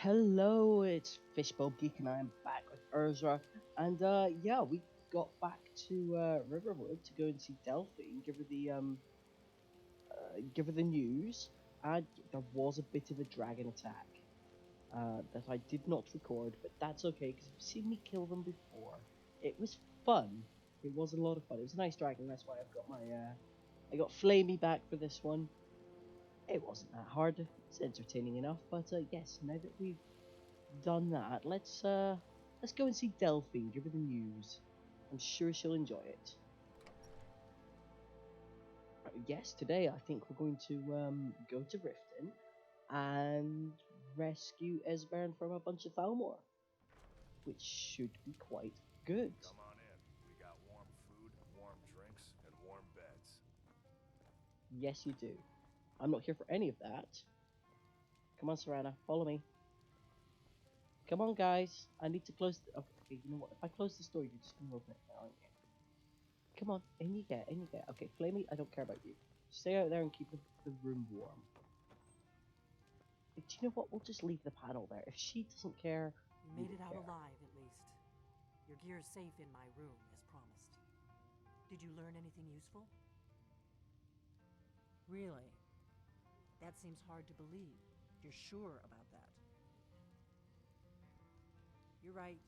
Hello, it's fishbulbgeek and I'm back with Urzra. And yeah, we got back to Riverwood to go and see Delphine, give her the news. And there was a bit of a dragon attack that I did not record, but that's okay because you've seen me kill them before. It was fun. It was a lot of fun. It was a nice dragon. That's why I've got my I got Flamey back for this one. It wasn't that hard. It's entertaining enough. But yes, now that we've done that, let's go and see Delphine, give her the news. I'm sure she'll enjoy it. Yes, today I think we're going to go to Riften and rescue Esbern from a bunch of Thalmor, which should be quite good. Come on in. We got warm food, warm drinks, and warm beds. Yes, you do. I'm not here for any of that. Come on, Serana, follow me. Come on, guys. I need to close. Okay, you know what? If I close the door, you're just gonna open it now, aren't you? Come on, in you get, in you get. Okay, Flamey, I don't care about you. Stay out there and keep the room warm. Do you know what? We'll just leave the panel there. If she doesn't care, You we made it don't out care. alive, at least. Your gear's safe in my room, as promised. Did you learn anything useful? Really? That seems hard to believe. You're sure about that? You're right.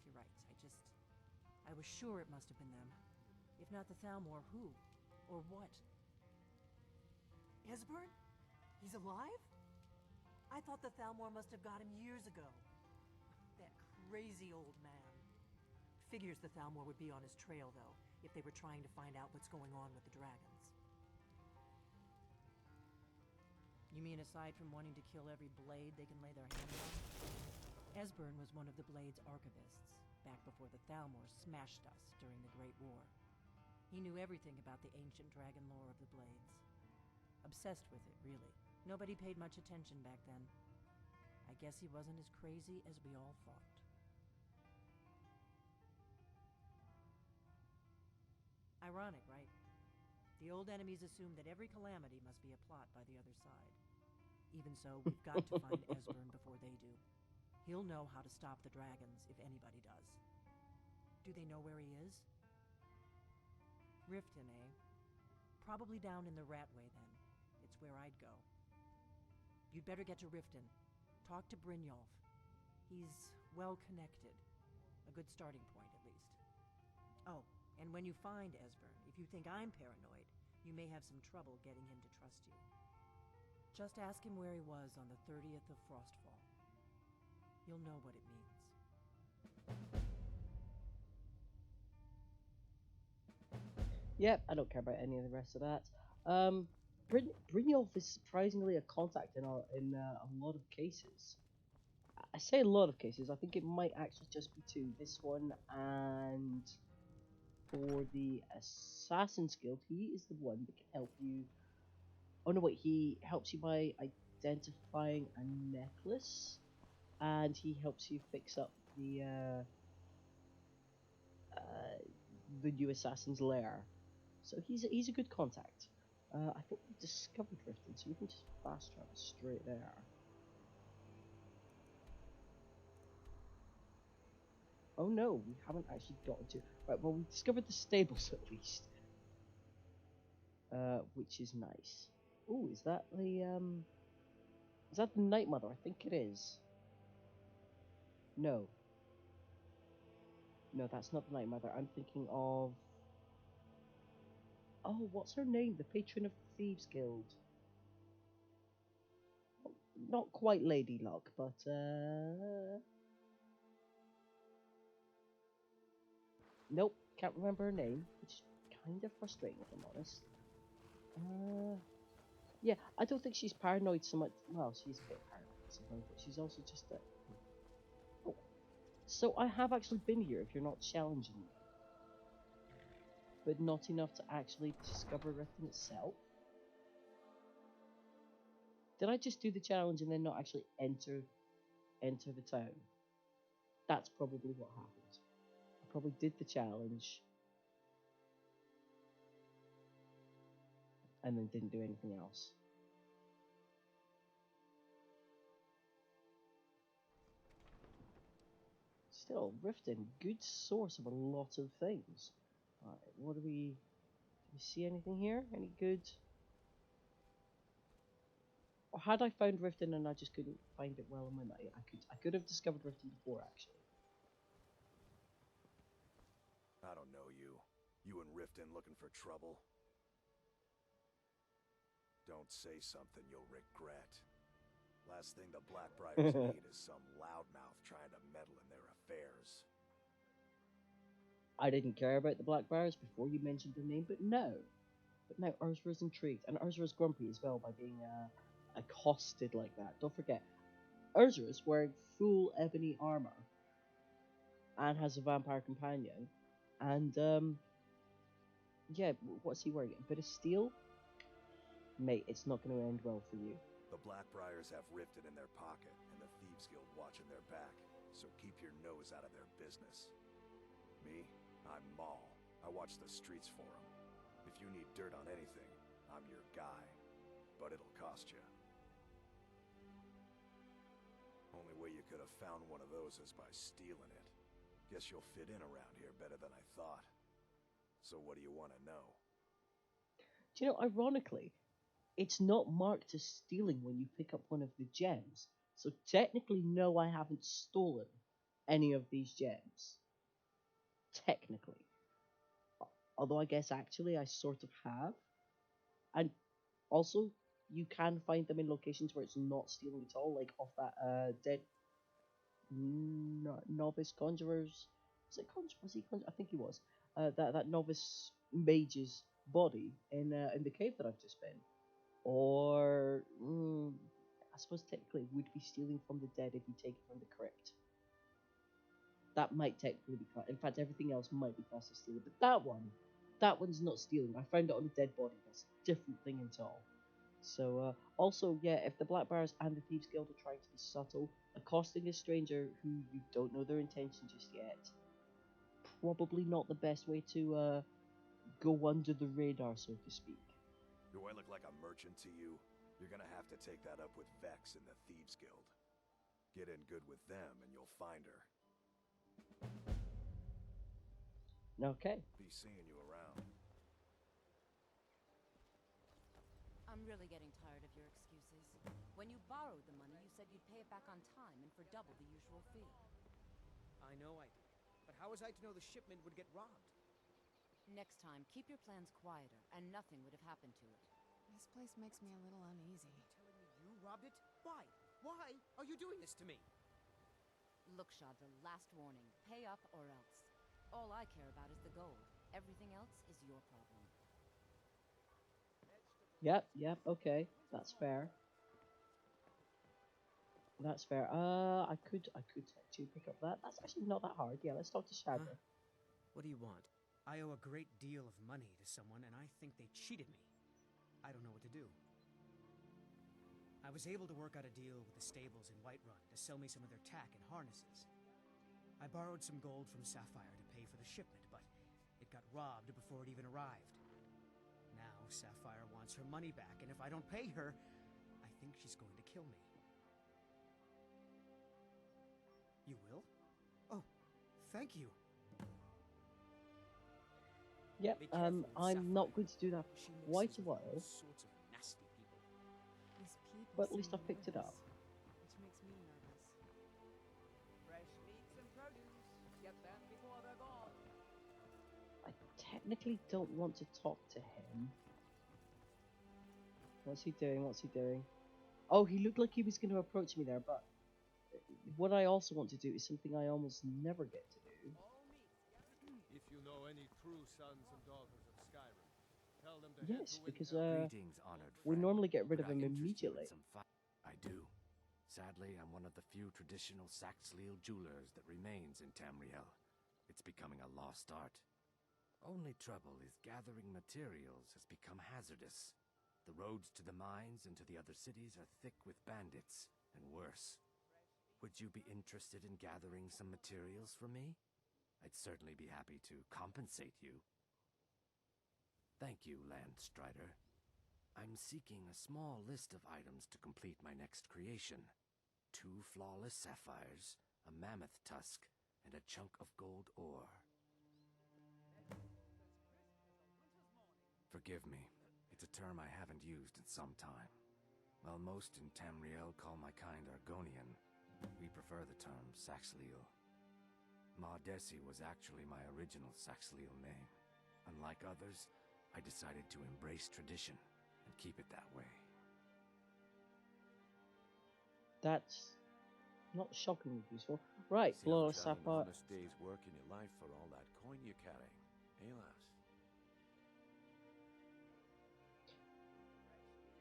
I was sure it must have been them. If not the Thalmor, who? Or what? Esbern? He's alive? I thought the Thalmor must have got him years ago. That crazy old man. Figures the Thalmor would be on his trail, though, if they were trying to find out what's going on with the dragons. You mean aside from wanting to kill every blade they can lay their hands on? Esbern was one of the Blade's archivists, back before the Thalmor smashed us during the Great War. He knew everything about the ancient dragon lore of the Blades. Obsessed with it, really. Nobody paid much attention back then. I guess he wasn't as crazy as we all thought. Ironic, right? The old enemies assume that every calamity must be a plot by the other side. Even so, we've got to find Esbern before they do. He'll know how to stop the dragons if anybody does. Do they know where he is? Riften, eh? Probably down in the Ratway, then. It's where I'd go. You'd better get to Riften. Talk to Brynjolf. He's well-connected. A good starting point, at least. Oh, and when you find Esbern, if you think I'm paranoid, you may have some trouble getting him to trust you. Just ask him where he was on the 30th of Frostfall. You'll know what it means. Yep, I don't care about any of the rest of that. Brynjolf is surprisingly a contact in a lot of cases. I say a lot of cases. I think it might actually just be two. This one and for the Assassin's Guild, he is the one that can help you. Oh no, wait, he helps you by identifying a necklace, and he helps you fix up the new assassin's lair. So he's a good contact. I think we discovered Riften, so we can just fast travel straight there. Oh no, we haven't actually gotten to. Right, well we discovered the stables at least, which is nice. Oh, is that the? Is that the Night Mother? I think it is. No, no, that's not the Night Mother. I'm thinking of. Oh, what's her name? The patron of the Thieves Guild. Not quite Lady Luck, but nope, can't remember her name, which is kind of frustrating if I'm honest. Yeah, I don't think she's paranoid so much. Well, she's a bit paranoid sometimes, but she's also just a. Oh, so I have actually been here. If you're not challenging me, but not enough to actually discover Riften itself. Did I just do the challenge and then not actually enter the town? That's probably what happened. I probably did the challenge and then didn't do anything else. Still, Riften, good source of a lot of things. Alright, what do we see anything here? Any good? Or had I found Riften and I just couldn't find it well in my mind? I could have discovered Riften before, actually. I don't know you. You and Riften looking for trouble? Don't say something you'll regret. Last thing the Blackbriars need is some loudmouth trying to meddle in their affairs. I didn't care about the Blackbriars before you mentioned the name, but no. But now Ursula's intrigued, and Ursula's grumpy as well by being accosted like that. Don't forget, Ursula's wearing full ebony armor and has a vampire companion, and yeah, what's he wearing? A bit of steel? Mate, it's not going to end well for you. The Blackbriars have Riften in their pocket, and the Thieves Guild watching their back, so keep your nose out of their business. Me? I'm Maul. I watch the streets for them. If you need dirt on anything, I'm your guy. But it'll cost you. Only way you could have found one of those is by stealing it. Guess you'll fit in around here better than I thought. So what do you want to know? Do you know, ironically, it's not marked as stealing when you pick up one of the gems. So technically, no, I haven't stolen any of these gems. Technically. Although I guess actually I sort of have. And also, you can find them in locations where it's not stealing at all, like off that dead novice conjurer's. Was it conjurer? Was he conjurer? I think he was. That novice mage's body in the cave that I've just been. Or I suppose technically it would be stealing from the dead if you take it from the crypt. That might technically be classed. In fact, everything else might be classed as stealing. But that one's not stealing. I found it on a dead body. That's a different thing at all. So, also, yeah, if the Blackbriars and the Thieves Guild are trying to be subtle, accosting a stranger who you don't know their intention just yet, probably not the best way to go under the radar, so to speak. Do I look like a merchant to you? You're gonna have to take that up with Vex in the Thieves Guild. Get in good with them and you'll find her. Okay. Be seeing you around. I'm really getting tired of your excuses. When you borrowed the money, you said you'd pay it back on time and for double the usual fee. I know I did. But how was I to know the shipment would get robbed? Next time, keep your plans quieter, and nothing would have happened to it. This place makes me a little uneasy. Telling me you robbed it? Why? Why are you doing this to me? Look, Shadra, last warning. Pay up or else. All I care about is the gold. Everything else is your problem. Yep, okay. That's fair. That's fair. I could actually pick up that. That's actually not that hard. Yeah, let's talk to Shadra. What do you want? I owe a great deal of money to someone, and I think they cheated me. I don't know what to do. I was able to work out a deal with the stables in Whiterun to sell me some of their tack and harnesses. I borrowed some gold from Sapphire to pay for the shipment, but it got robbed before it even arrived. Now Sapphire wants her money back, and if I don't pay her, I think she's going to kill me. You will? Oh, thank you. Yep, I'm not going to do that for quite a while, Sorts of nasty people. These people but at least I seem picked it up. nervous, which makes me nervous. Fresh meats and produce. Get them before they're gone. I technically don't want to talk to him. What's he doing? What's he doing? Oh, he looked like he was going to approach me there, but what I also want to do is something I almost never get to do. All meat. If you know any true sons and daughters of Skyrim, tell them to Yes, head to because Winterhold. Greetings, honored we friend. normally get rid of Could him I interest you in immediately. I do. Sadly, I'm one of the few traditional Saxhleel jewelers that remains in Tamriel. It's becoming a lost art. Only trouble is gathering materials has become hazardous. The roads to the mines and to the other cities are thick with bandits, and worse. Would you be interested in gathering some materials for me? I'd certainly be happy to compensate you. Thank you, Landstrider. I'm seeking a small list of items to complete my next creation. 2 flawless sapphires, a mammoth tusk, and a chunk of gold ore. Forgive me, it's a term I haven't used in some time. While most in Tamriel call my kind Argonian, we prefer the term Saxhleel. Maudesi was actually my original Saxhleel name. Unlike others, I decided to embrace tradition and keep it that way. That's not shockingly useful. Right, Sounds Flawless like an Sapphire. honest day's work in your life for all that coin you're carrying. Eh, lass?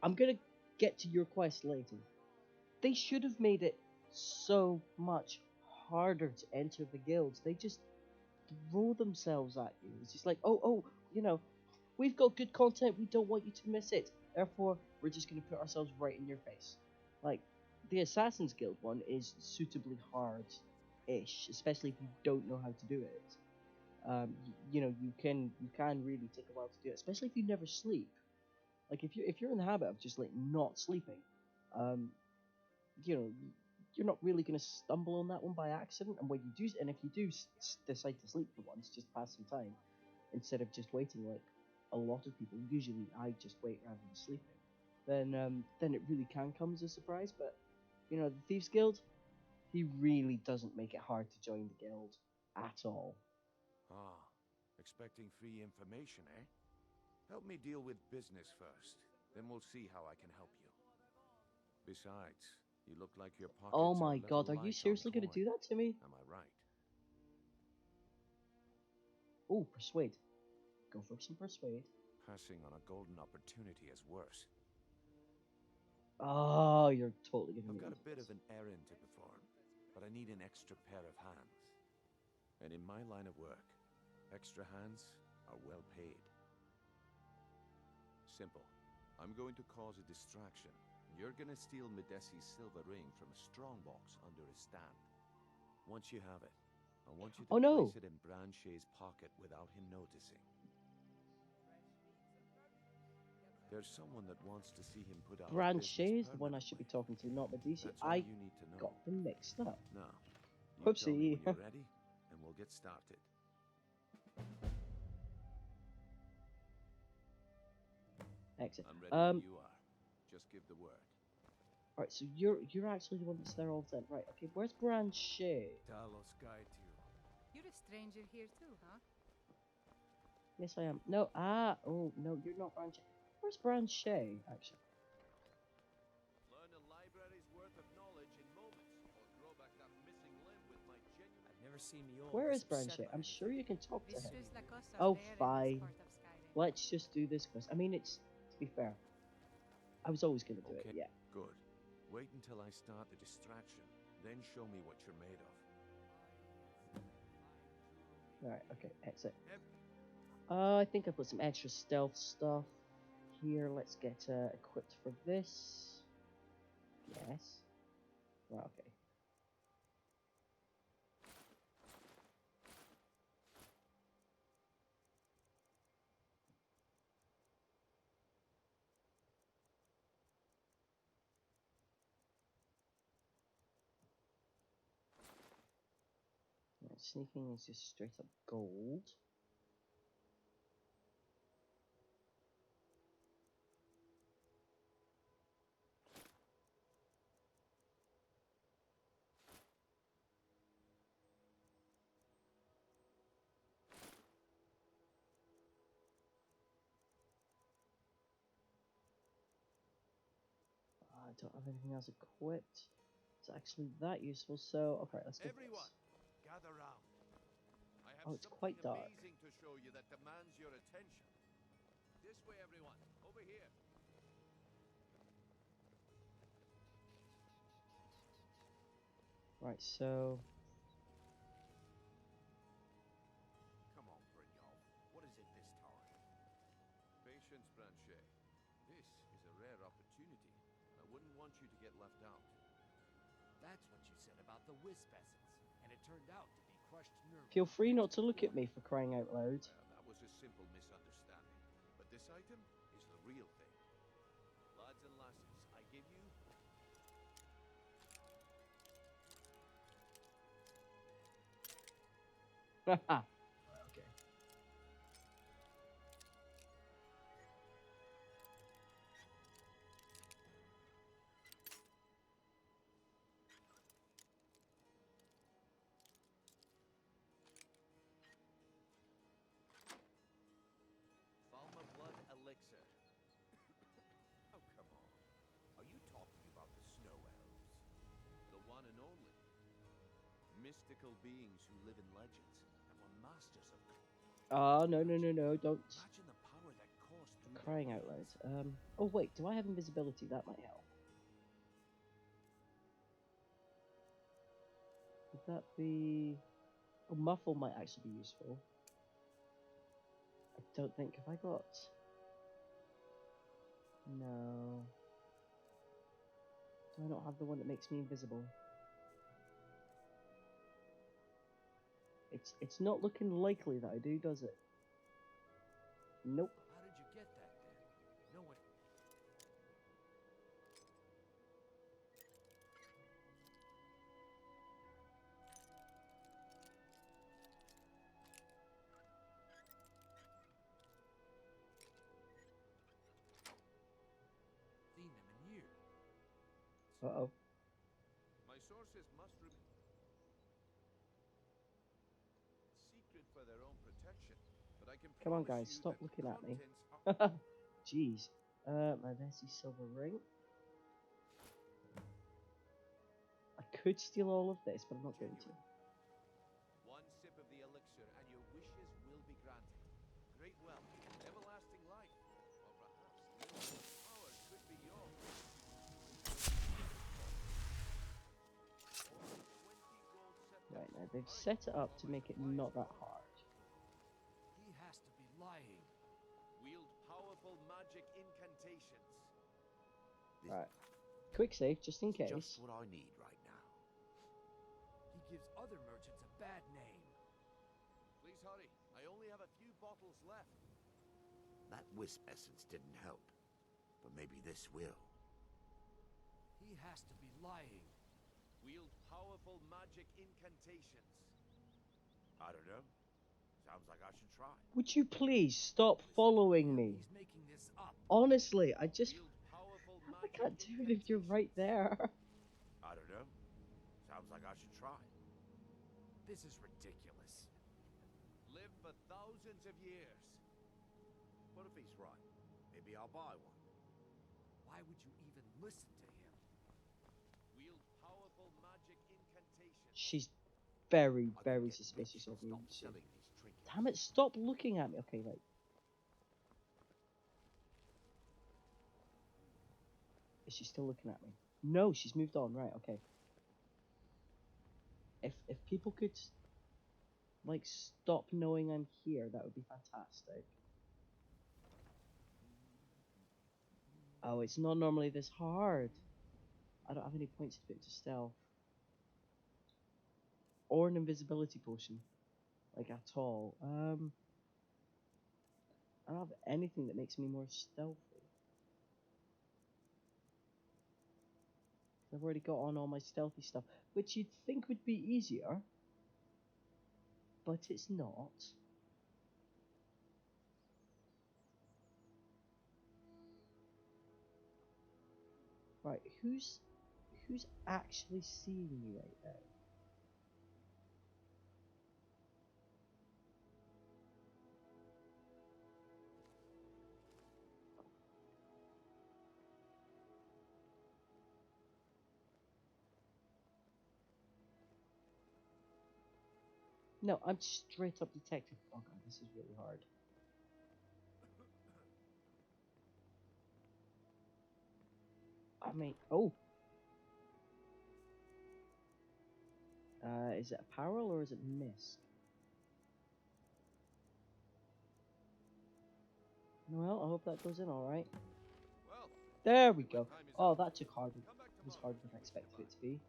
I'm gonna get to your quest later. They should have made it so much harder to enter the guilds. They just throw themselves at you. It's just like, oh, we've got good content, we don't want you to miss it. Therefore, we're just gonna put ourselves right in your face. Like, the Assassin's Guild one is suitably hard-ish, especially if you don't know how to do it. You can really take a while to do it, especially if you never sleep. Like if you're in the habit of just like not sleeping, you're not really gonna stumble on that one by accident. And when you do, and if you do decide to sleep for once, just pass some time instead of just waiting like a lot of people. Usually, I just wait rather than sleeping. Then it really can come as a surprise. But the Thieves Guild, he really doesn't make it hard to join the guild at all. Ah, expecting free information, eh? Help me deal with business first, then we'll see how I can help you. Besides, you look like your pockets Oh are my a little god, are you light on seriously gonna coin. do that to me? Am I right? Oh, persuade. Go for some persuade. Passing on a golden opportunity is worse. Oh, you're totally gonna I've make got me a bit do of an errand to perform, but I need an extra pair of hands. And in my line of work, extra hands are well paid. Simple. I'm going to cause a distraction. You're gonna steal Medesi's silver ring from a strongbox under his stand. Once you have it, I want you to Oh, no. place it in Branche's pocket without him noticing. There's someone that wants to see him put out of business Branche is the one I should be permanently. talking to, not Medesi. That's all I you need to know. got them mixed up. Now, you tell Whoopsie. me when you're ready, and we'll get started. Excellent. I'm ready when you are. Just give the word. Alright, so you're actually the one that's there all the time. Right, okay, where's Branche? Talos guide you. You're a stranger here too, huh? Yes, I am. No, oh, no, you're not Branche. Where's Branche, actually? Learn a library's worth of knowledge in moments, or grow back that missing limb with my genuine... I've never seen the old Where is wisp set Branche? by I'm anything. sure you can talk to This him. is la cosa Oh, rare in fine. this part of Skyrim. Let's just do this quest. I mean, it's, to be fair, I was always going to do it, Okay. yeah. Good. Wait until I start the distraction, then show me what you're made of. Alright, okay, exit. I think I put some extra stealth stuff here. Let's get equipped for this. Yes. Right, okay. Right, sneaking is just straight up gold. I don't have anything else equipped. It's actually that useful, so okay, let's go. Everyone, gather round. I have Oh, it's something quite dark. amazing to show you that demands your attention. This way, everyone. Over here. Right, so Come on, Brunbek. What is it this time? Patience, Branche. This is a rare opportunity. I wouldn't want you to get left out. That's what you said about the wisp essence, and it turned out to be crushed nerve. feel free not to look at me for crying out loud. That was a simple misunderstanding. But this item is the real thing. Lads and lasses, I give you... Okay. Falma blood elixir. Oh, come on. Are you talking about the snow elves? The one and only. Mystical beings who live in legends and were masters of them. Oh, no, no, no, no, don't. Imagine the power that coursed through Crying their out loud. veins. Oh, wait, do I have invisibility? That might help. Would that be... Oh, muffle might actually be useful. I don't think... Have I got... No. Do I not have the one that makes me invisible? It's not looking likely that I do, does it? Nope. How did you get that then? No one. Seen them in years. Uh-oh. My sources must remain secret for their own protection, but I can Come on, promise guys, you stop that looking at me. contents are Jeez. My messy silver ring. I could steal all of this, but I'm not going to. one sip of the elixir and your wishes will be granted. Great wealth, everlasting life, or perhaps limitless power could be yours. Right, now they've set it up to make it not that hard. He has to be lying. Wield powerful magic incantations. Right. Quick save, just in case. Just what I need right now. He gives other merchants a bad name. Please hurry. I only have a few bottles left. That wisp essence didn't help, but maybe this will. He has to be lying. Wield powerful magic incantations. I don't know. Sounds like I should try. Would you please stop following me? He's making this up. Honestly, I just... Wield powerful I magic can't do it if you're right there. I don't know. Sounds like I should try. This is ridiculous. Live for thousands of years. What if he's right? Maybe I'll buy one. Why would you even listen to him? Wield powerful magic incantations. She's very, I could very get suspicious rich of and me. stop selling these trinkets. Damn it, stop looking at me. Okay, right. Is she still looking at me? No, she's moved on. Right, okay. If people could, like, stop knowing I'm here, that would be fantastic. Oh, it's not normally this hard. I don't have any points to put into stealth. Or an invisibility potion. Like, at all. I don't have anything that makes me more stealthy. I've already got on all my stealthy stuff, which you'd think would be easier. But it's not. Right, who's actually seeing me right now? No, I'm straight up detective. Oh god, this is really hard. I mean, oh. Is it apparel or is it mist? Well, I hope that goes in alright. Well, There we my go. time is Oh, up. that took hard. It Come back was tomorrow. harder than I expected it to be.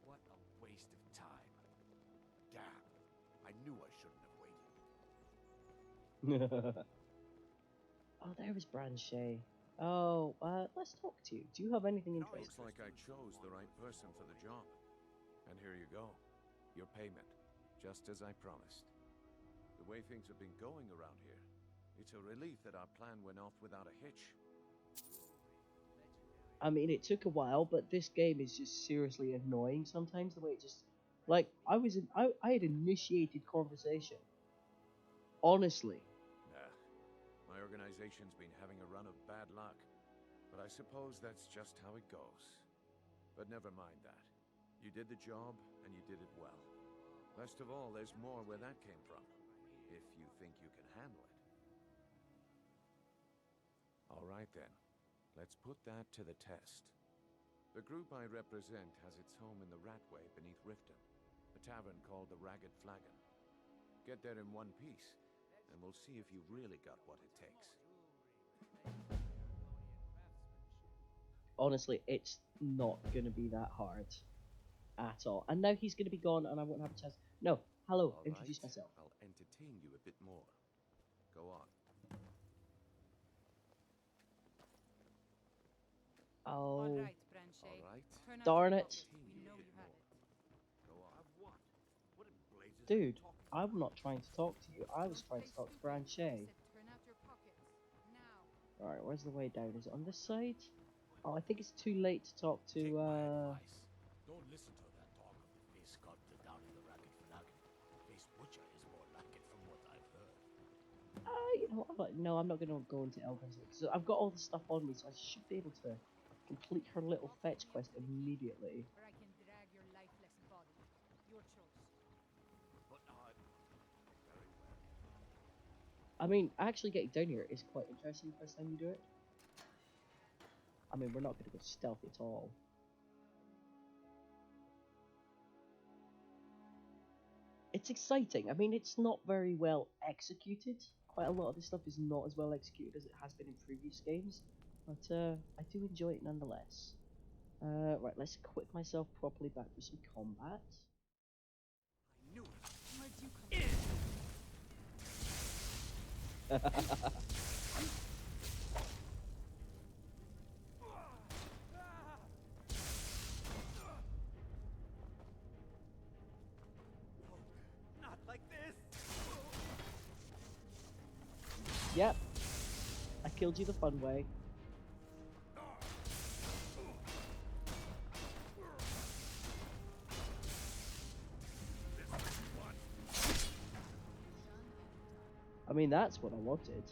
What a waste of time. Damn. I knew I shouldn't have waited. Oh, there was Barenziah. Oh, let's talk to you. Do you have anything interesting? Looks like I chose the right person for the job. And here you go. Your payment. just as I promised. The way things have been going around here, it's a relief that our plan went off without a hitch. I mean, it took a while, but this game is just seriously annoying sometimes. The way it just, like, I had initiated conversation. Honestly. My organization's been having a run of bad luck, but I suppose that's just how it goes. But never mind that. You did the job, and you did it well. Best of all, there's more where that came from, if you think you can handle it. All right then, let's put that to the test. The group I represent has its home in the Ratway beneath Riften, a tavern called the Ragged Flagon. Get there in one piece, and we'll see if you've really got what it takes. Honestly, it's not going to be that hard at all. And now he's going to be gone, and I won't have a chance. No, hello, All introduce right, myself. I'll entertain you a bit more. Go on. Oh, All right, Branche. All right. Turn out darn your it. pockets. We know you have it. Go on. Of what? What in blazes dude, I'm not trying to talk to you. I was trying to talk to Branche. I said turn out your pockets. Now. Alright, where's the way down? Is it on this side? Oh, I think it's too late to talk Take to, my advice. Don't listen to that talk of the face sculptor down in the Ragged Flagon. Face butcher is more like it from what I've heard. you know what? No, I'm not going to go into Elven's because I've got all the stuff on me, so I should be able to complete her little fetch quest immediately. Or I can drag your lifeless body. Your choice. But very well. I mean, actually getting down here is quite interesting the first time you do it. I mean, we're not going to go stealth at all. It's exciting. I mean, it's not very well executed. Quite a lot of this stuff is not as well executed as it has been in previous games. But I do enjoy it nonetheless. Right, let's equip myself properly back for some combat. I knew it. Where'd you come Not like this. Yep. I killed you the fun way. I mean, that's what I wanted.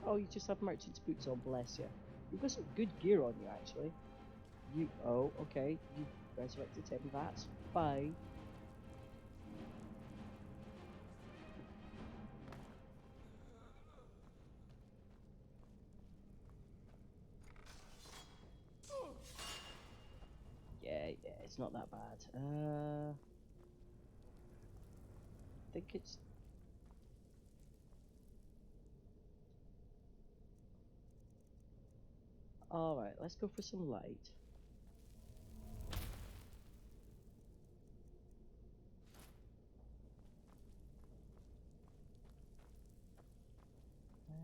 Oh, you just have merchant's boots on, bless you. You've got some good gear on you, actually. Oh, okay. You resurrected him, that's fine. Yeah, it's not that bad. I think it's... Alright, let's go for some light.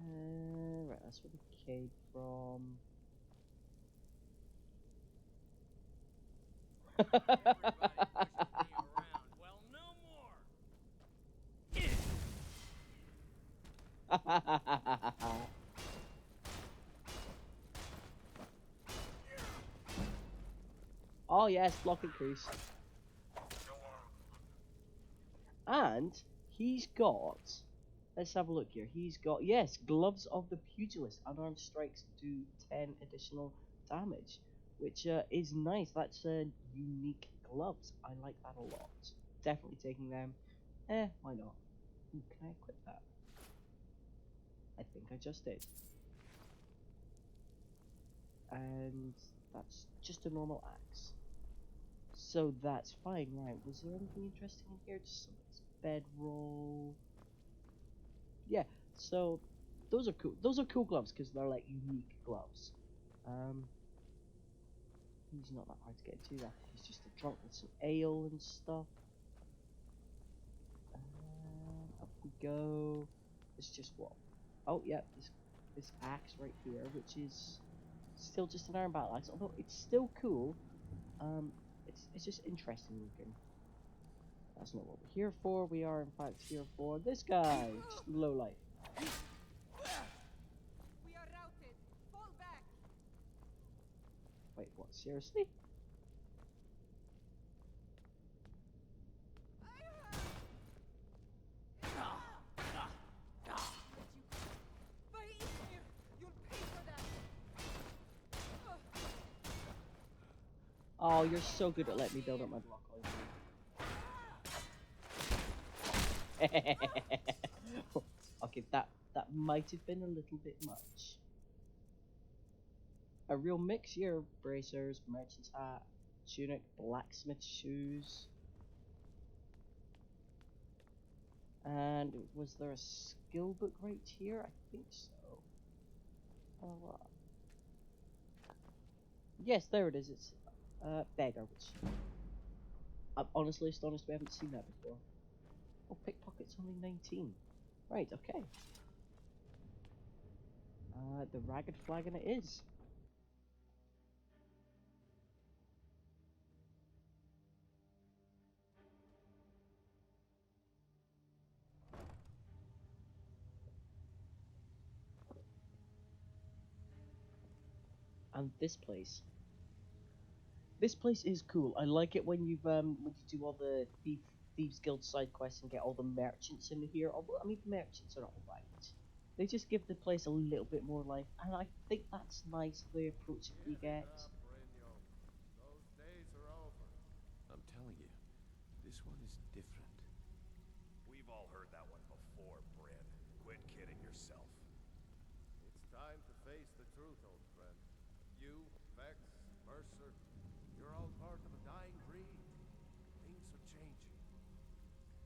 Right, that's where the cave from. Everybody pushes me around. Well, no more. Oh yes, block increase. And he's got... Let's have a look here. He's got, yes, Gloves of the Pugilist. Unarmed strikes do 10 additional damage, which is nice. That's unique gloves. I like that a lot. Definitely taking them. Why not? Ooh, can I equip that? I think I just did. And that's just a normal axe. So that's fine, right? Was there anything interesting in here? Just some bedroll. Yeah, so those are cool. Those are cool gloves because they're like unique gloves. He's not that hard to get to. He's just a drunk with some ale and stuff. Up we go. It's just what? Oh yeah, this axe right here, which is still just an iron battle axe. Although it's still cool. It's it's just interesting looking. That's not what we're here for. We are in fact here for this guy, just low life. We are routed. Fall back. Wait, what? Seriously? You'll pay for that. Oh, you're so good at letting me build up my block. Okay, that might have been a little bit much. A real mix here: bracers, merchant's hat, tunic, blacksmith shoes. And was there a skill book right here? I think so. Yes, there it is. It's beggar, which I'm honestly astonished we haven't seen that before. Oh, pickpocket's only 19. Right, okay. The ragged flagon it is. And this place. This place is cool. I like it when you do all the Thieves Guild side quests and get all the merchants in here. Although, I mean, the merchants are alright. They just give the place a little bit more life, and I think that's nice, the approach that you get. Those days are over. I'm telling you, this one is different. We've all heard that one before, Bryn. Quit kidding yourself. It's time to face the truth, old friend. You, Vex, Mercer, you're all part of a dying breed. Things are changing.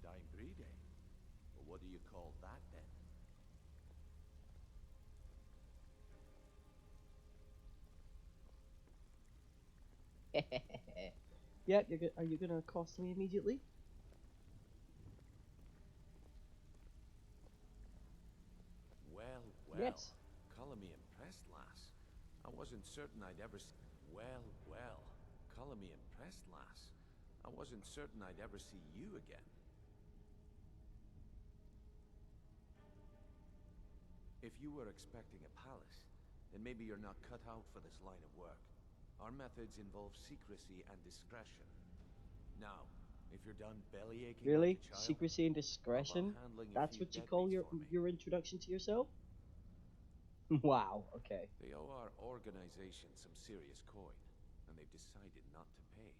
Dying breed, eh? Well, what do you call that, then? Yeah, are you gonna accost me immediately? Well, Yes. Color me impressed, lass. I wasn't certain I'd ever well. Color me impressed, lass. I wasn't certain I'd ever see you again. If you were expecting a palace, then maybe you're not cut out for this line of work. Our methods involve secrecy and discretion. Now, if you're done bellyaching Really? like a child, Secrecy and discretion? handling a That's few what you call deadbeats for me. your introduction to yourself? Wow, okay. They owe our organization some serious coin, and they've decided not to pay.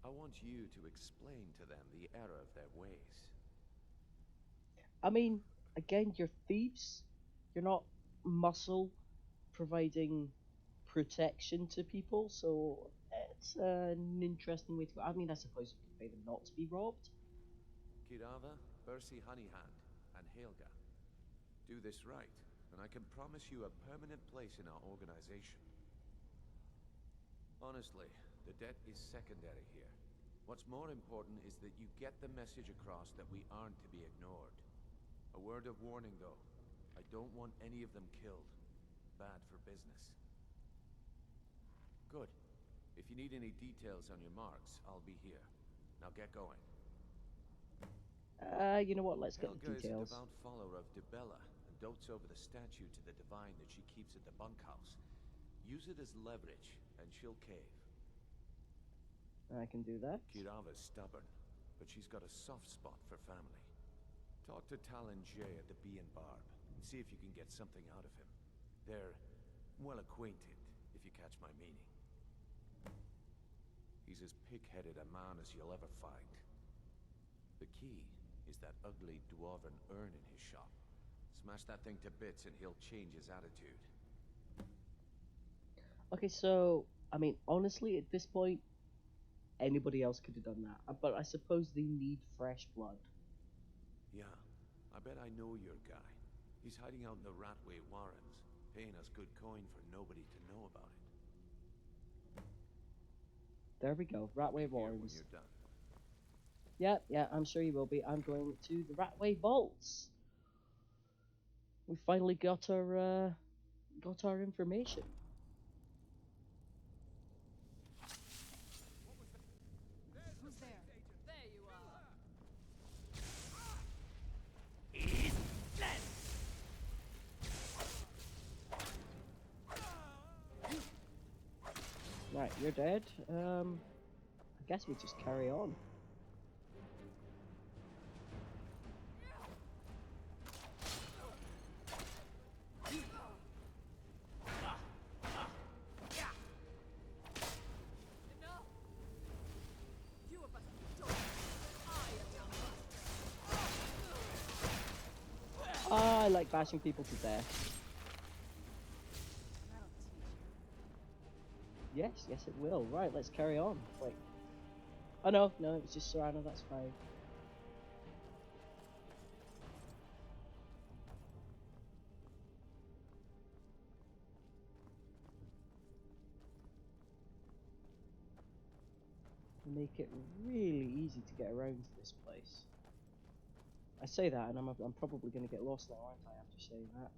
I want you to explain to them the error of their ways. I mean, again, you're thieves. You're not muscle providing protection to people, so it's an interesting way to go. I mean, I suppose you could pay them not to be robbed. Kirava, Bersi Honeyhand, and Helga. Do this right, and I can promise you a permanent place in our organization. Honestly, the debt is secondary here. What's more important is that you get the message across that we aren't to be ignored. A word of warning, though. I don't want any of them killed. Bad for business. Good. If you need any details on your marks, I'll be here. Now get going. You know what? Let's get the Helga is a details. devout follower of Dibella and dotes over the statue to the divine that she keeps at the bunkhouse. Use it as leverage, and she'll cave. I can do that. Kirava's stubborn, but she's got a soft spot for family. Talk to Talon J at the Bee and Barb, and see if you can get something out of him. They're well acquainted, if you catch my meaning. He's as pig-headed a man as you'll ever find. The key is that ugly dwarven urn in his shop. Smash that thing to bits and he'll change his attitude. Okay, so, I mean, honestly, at this point, anybody else could have done that. But I suppose they need fresh blood. Yeah, I bet I know your guy. He's hiding out in the Ratway Warrens, paying us good coin for nobody to know about it. There we go, Ratway Here when Warrens. you're done. Yeah, I'm sure you will be. I'm going to the Ratway Vaults. We finally got our information. Right, you're dead. I guess we just carry on. I like bashing people to death. Yes, yes it will. Right, let's carry on. Wait. Oh no, no, it was just Serrano, that's fine. Make it really easy to get around to this place. I say that, and I'm probably going to get lost now, aren't I, after saying that?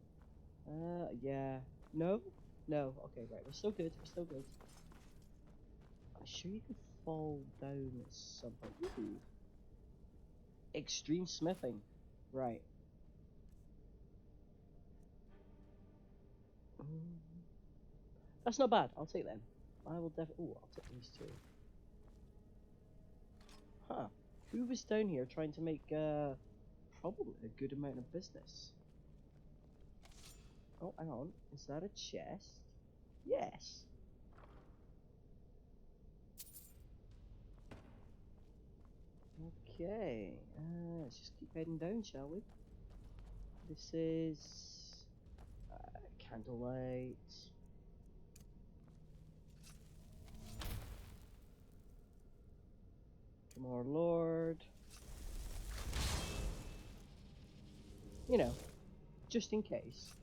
Yeah. No? No. Okay, right. We're still good. We're still good. I'm sure you can fall down at some point. Ooh. Extreme smithing. Right. That's not bad. I'll take them. I will definitely... Ooh, I'll take these two. Huh. Who was down here trying to make, probably a good amount of business? Oh, hang on. Is that a chest? Yes. Okay. Let's just keep heading down, shall we? This is... candlelight. Come on, Lord. You know, just in case.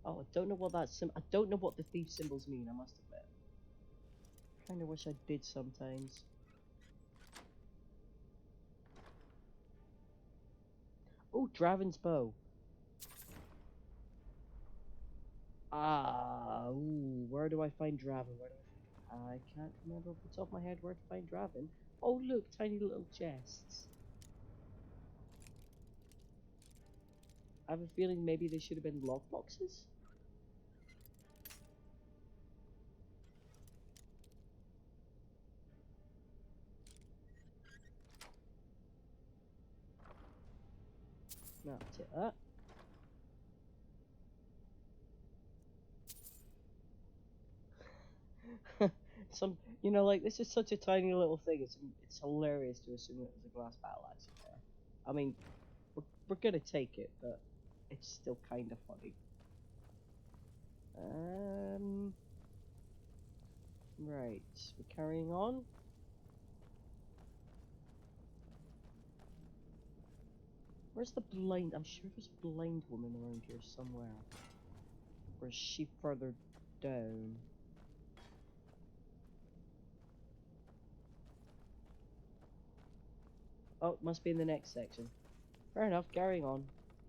Oh, I don't know what that I don't know what the thief symbols mean, I must admit. Kinda wish I did sometimes. Oh, Draven's bow. Ah, ooh, where do I find Draven? Where do I find it? I can't remember off the top of my head where to find Draven. Oh, look, tiny little chests. I have a feeling maybe they should have been lockboxes? No, I'll take that. You know, like, this is such a tiny little thing. It's hilarious to assume it was a glass battle axe in there. I mean, we're gonna take it, but it's still kind of funny. Right, we're carrying on. Where's the blind? I'm sure there's a blind woman around here somewhere. Or is she further down? Oh, it must be in the next section. Fair enough, carrying on.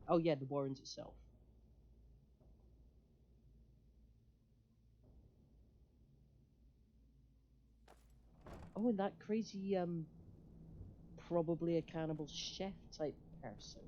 Oh yeah, the Warrens itself. Oh, and that crazy, probably a cannibal chef type person.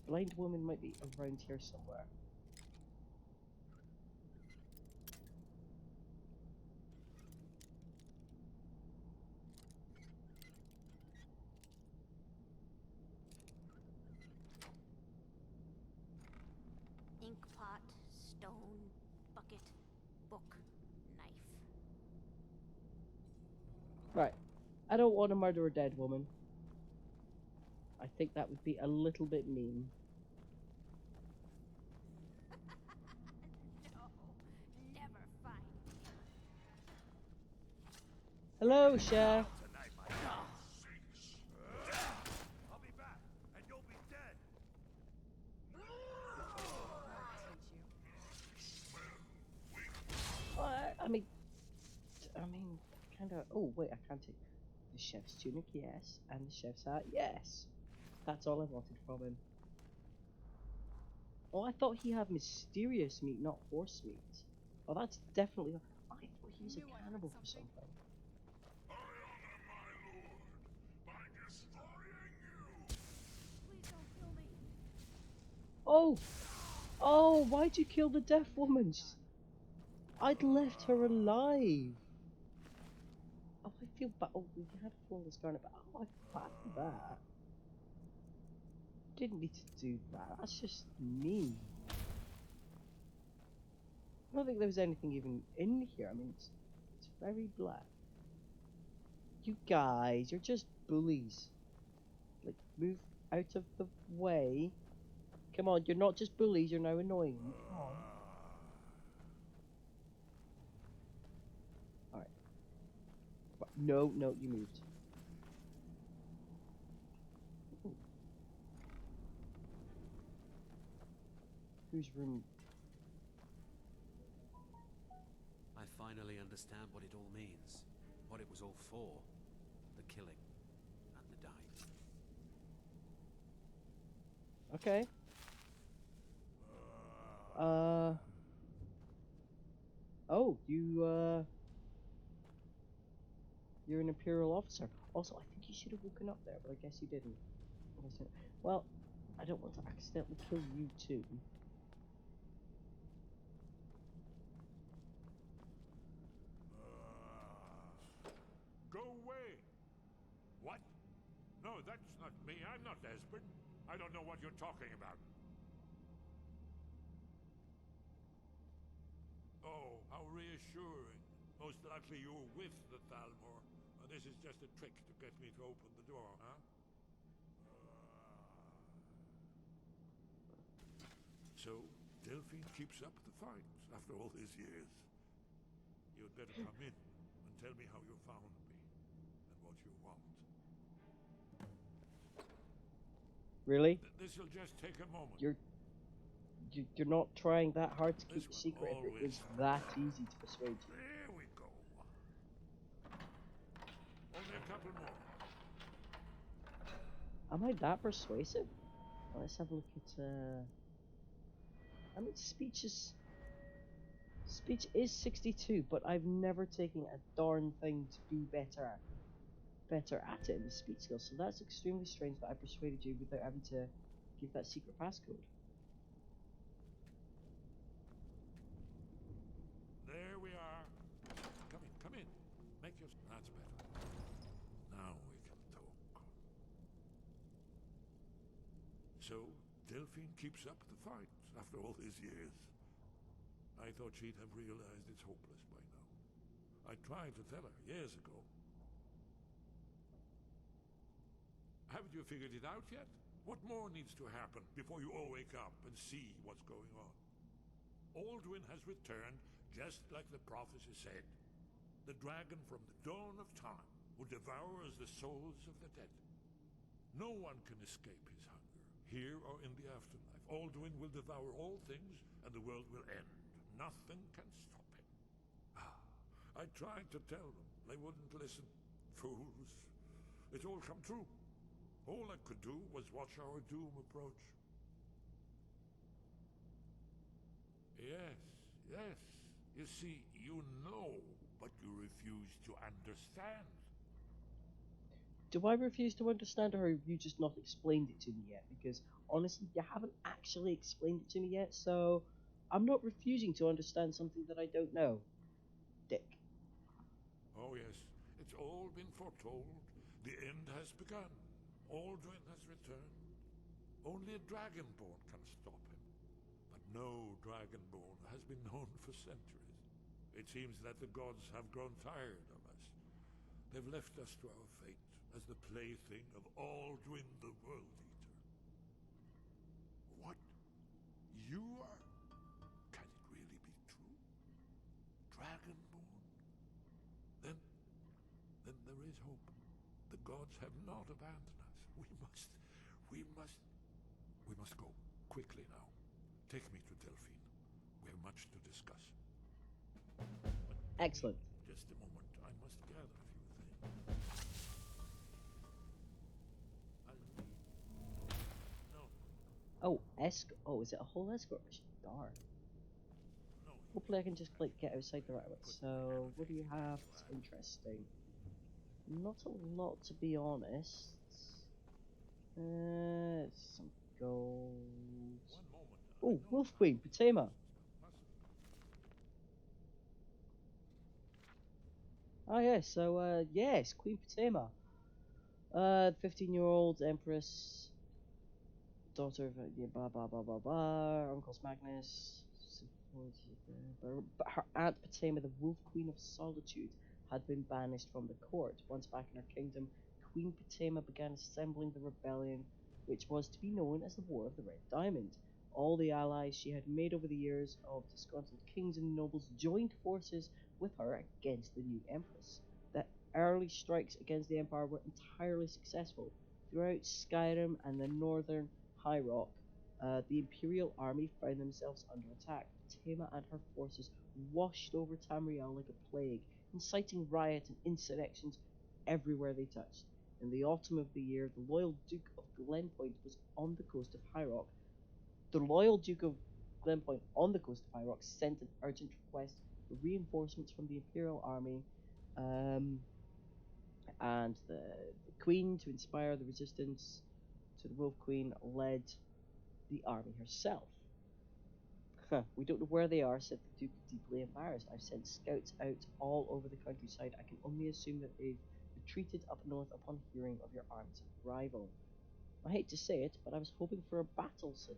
Blind woman might be around here somewhere. Ink pot, stone, bucket, book, knife. Right. I don't want to murder a dead woman. I think that would be a little bit mean. No, never find me. Hello, chef. Tonight, my I'll be back, and you'll be dead. I'll teach you. I mean, kind of. Oh wait, I can't take the chef's tunic, yes, and the chef's hat, yes. That's all I wanted from him. Oh, I thought he had mysterious meat, not horse meat. Oh, that's definitely. I thought he was a cannibal for something. I honor my lord by destroying you. Please don't kill me. Oh, oh! Why'd you kill the deaf woman? I'd left her alive. Oh, I feel bad. Oh, we had a flawless garnet, but oh, I feel bad for that. Didn't need to do that. That's just mean. I don't think there was anything even in here. I mean, it's very black. You guys, you're just bullies. Like, move out of the way. Come on, you're not just bullies, you're now annoying me. Come on. Alright. No, no, you moved. Ooh. Whose room? I finally understand what it all means. What it was all for. The killing. And the dying. Okay. Oh, you're an Imperial officer. Also, I think you should have woken up there, but I guess you didn't. Well, I don't want to accidentally kill you too. Go away! What? No, that's not me. I'm not Esbern. I don't know what you're talking about. Oh, how reassuring. Most likely you're with the Thalmor. This is just a trick to get me to open the door, huh? So, Delphine keeps up the fight after all these years. You'd better come in and tell me how you found me and what you want. Really? This'll just take a moment. You're not trying that hard to keep a secret if it was that easy to persuade you. There we go. Only a couple more. Am I that persuasive? Well, let's have a look at I mean, speech is 62, but I've never taken a darn thing to do better at it in the speech skill, so that's extremely strange that I persuaded you without having to give that secret passcode. There we are. Come in. Make your... That's better. Now we can talk. So, Delphine keeps up the fight after all these years. I thought she'd have realized it's hopeless by now. I tried to tell her years ago. Haven't you figured it out yet? What more needs to happen before you all wake up and see what's going on? Alduin has returned just like the prophecy said. The dragon from the dawn of time who devours the souls of the dead. No one can escape his hunger, here or in the afterlife. Alduin will devour all things and the world will end. Nothing can stop him. I tried to tell them. They wouldn't listen. Fools. It's all come true. All I could do was watch our doom approach. Yes. You see, you know, but you refuse to understand. Do I refuse to understand, or have you just not explained it to me yet? Because, honestly, you haven't actually explained it to me yet, so I'm not refusing to understand something that I don't know. Dick. Oh yes, it's all been foretold. The end has begun. Alduin has returned. Only a Dragonborn can stop him. But no Dragonborn has been known for centuries. It seems that the gods have grown tired of us. They've left us to our fate as the plaything of Alduin the World Eater. What? You are... Can it really be true? Dragonborn? Then there is hope. The gods have not abandoned us. We must go. Quickly now. Take me to Delphine. We have much to discuss. Excellent. Just a moment. I must gather a few things. I'll need... No, Oh, oh, is it a whole escort mission? Darn. no. Hopefully I can just like get outside the Ratway. So, what do you have that's interesting? Not a lot, to be honest. Some gold. One moment. Oh, I know Wolf how Queen, to Patema. mustn't Oh yeah, so yes, Queen Patema. 15-year-old Empress, daughter of yeah, blah blah blah blah blah. Uncle's Magnus. But her aunt Patema, the Wolf Queen of Solitude, had been banished from the court. Once back in her kingdom, Queen Patema began assembling the rebellion, which was to be known as the War of the Red Diamond. All the allies she had made over the years of disgruntled kings and nobles joined forces with her against the new empress. The early strikes against the empire were entirely successful. Throughout Skyrim and the northern High Rock, the Imperial army found themselves under attack. Patema and her forces washed over Tamriel like a plague, inciting riot and insurrections everywhere they touched. In the autumn of the year, the loyal Duke of Glenpoint was on the coast of High Rock. The loyal Duke of Glenpoint on the coast of High Rock sent an urgent request for reinforcements from the Imperial army, and the Queen, to inspire the resistance to the Wolf Queen, led the army herself. Huh, we don't know where they are, said the Duke, deeply embarrassed. I've sent scouts out all over the countryside. I can only assume that they've retreated up north upon hearing of your army's arrival. I hate to say it, but I was hoping for a battle, said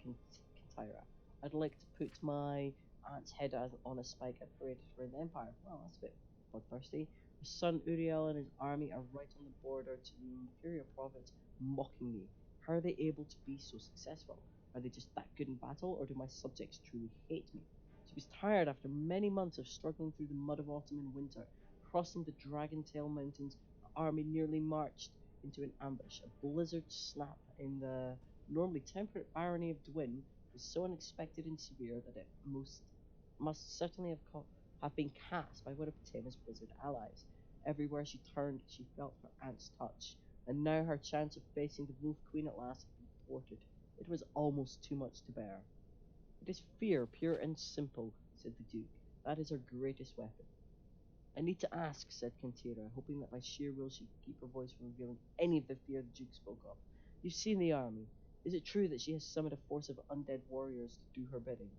Kintyra. I'd like to put my aunt's head on a spike and parade it around the Empire. Well, that's a bit bloodthirsty. Her son Uriel and his army are right on the border to the Imperial province, mocking me. How are they able to be so successful? Are they just that good in battle, or do my subjects truly hate me? She was tired after many months of struggling through the mud of autumn and winter. Crossing the Dragon Tail Mountains, the army nearly marched into an ambush. A blizzard snap in the normally temperate barony of Dwin was so unexpected and severe that it must certainly have been cast by one of Patema's wizard allies. Everywhere she turned, she felt her aunt's touch, and now her chance of facing the Wolf Queen at last had been thwarted. It was almost too much to bear. It is fear, pure and simple, said the Duke. That is her greatest weapon. I need to ask, said Kintyra, hoping that by sheer will she could keep her voice from revealing any of the fear the Duke spoke of. You've seen the army. Is it true that she has summoned a force of undead warriors to do her bidding?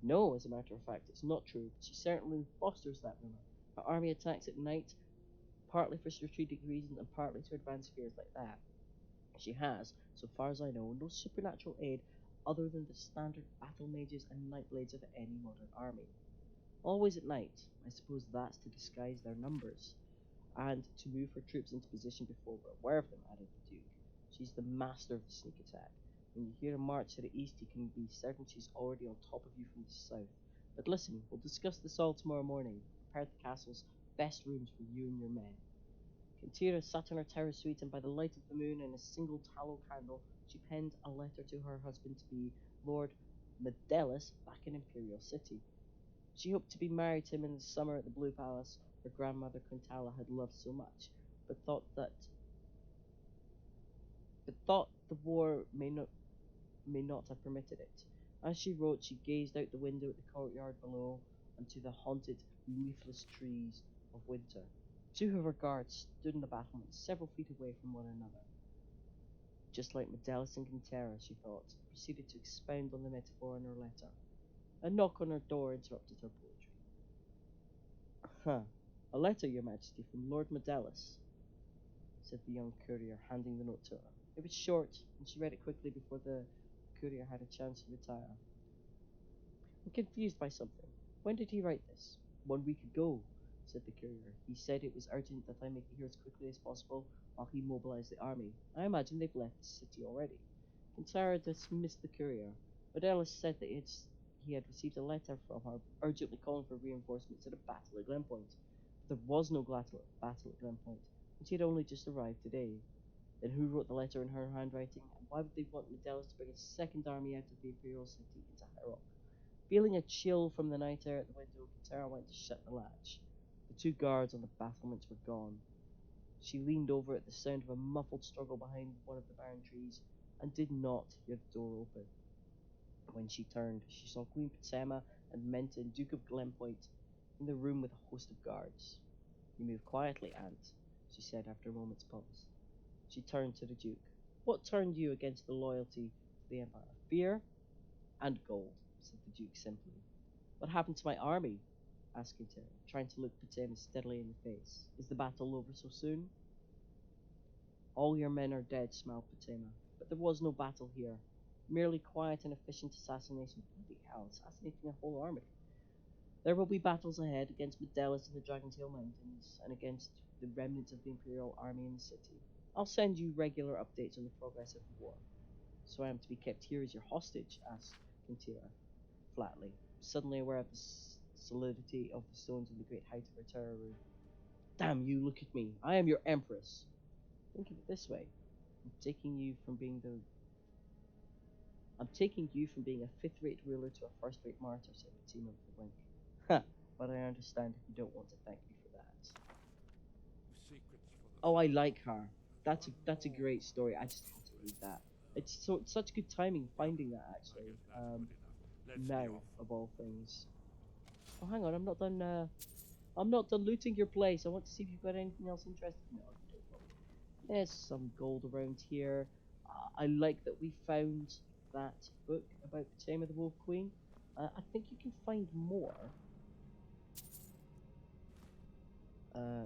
No, as a matter of fact, it's not true, but she certainly fosters that rumor. Her army attacks at night, partly for strategic reasons and partly to advance fears like that. She has, so far as I know, no supernatural aid other than the standard battle mages and night blades of any modern army. Always at night. I suppose that's to disguise their numbers, and to move her troops into position before we're aware of them, added the Duke. She's the master of the sneak attack. When you hear a march to the east, you can be certain she's already on top of you from the south. But listen, we'll discuss this all tomorrow morning. Prepare the castle's best rooms for you and your men. Kintyra sat in her tower suite, and by the light of the moon and a single tallow candle, she penned a letter to her husband to be Lord Medellus back in Imperial City. She hoped to be married to him in the summer at the Blue Palace her grandmother Quintala had loved so much, but thought the war may not have permitted it. As she wrote, she gazed out the window at the courtyard below and to the haunted, leafless trees of winter. Two of her guards stood in the battlements, several feet away from one another. Just like Medellus and Quintera, she thought, proceeded to expound on the metaphor in her letter. A knock on her door interrupted her poetry. Huh. A letter, your majesty, from Lord Medellus, said the young courier, handing the note to her. It was short, and she read it quickly before the courier had a chance to retire. I'm confused by something. When did he write this? 1 week ago, said the courier. He said it was urgent that I make it here as quickly as possible while he mobilized the army. I imagine they've left the city already. Quintara dismissed the courier. Medellus said that he had received a letter from her urgently calling for reinforcements at a battle at Glenpoint. But there was no battle at Glenpoint, and she had only just arrived today. Then who wrote the letter in her handwriting, and why would they want Medellus to bring a second army out of the Imperial city into High Rock? Feeling a chill from the night air at the window, Katara went to shut the latch. The two guards on the battlements were gone. She leaned over at the sound of a muffled struggle behind one of the barren trees and did not hear the door open. When she turned, she saw Queen Ptsema and Menton, Duke of Glenpoint, in the room with a host of guards. "You move quietly, Aunt," she said after a moment's pause. She turned to the Duke. "What turned you against the loyalty to the Empire? Fear?" "And gold," said the Duke simply. "What happened to my army?" asked Katara, trying to look Ptsema steadily in the face. "Is the battle over so soon?" "All your men are dead," smiled Ptsema. "But there was no battle here. Merely quiet and efficient assassination." Bloody hell, assassinating a whole army. "There will be battles ahead against Medelis in the Dragontail Mountains, and against the remnants of the Imperial army in the city. I'll send you regular updates on the progress of the war." "So I am to be kept here as your hostage?" asked Katara, flatly, suddenly aware of the solidity of the stones in the great height of her tower room. "Damn you, look at me. I am your empress. Think of it this way. I'm taking you from being a fifth-rate ruler to a first-rate martyr," said Ptsema with a wink. "Ha! But I understand if you don't want to thank me for that." Oh, I like her. That's a great story. I just had to read that. It's such good timing finding that, actually. Now of all things. Oh, hang on, I'm not done looting your place. I want to see if you've got anything else interesting. No, you don't. There's some gold around here. I like that we found that book about Ptsema the Wolf Queen. I think you can find more.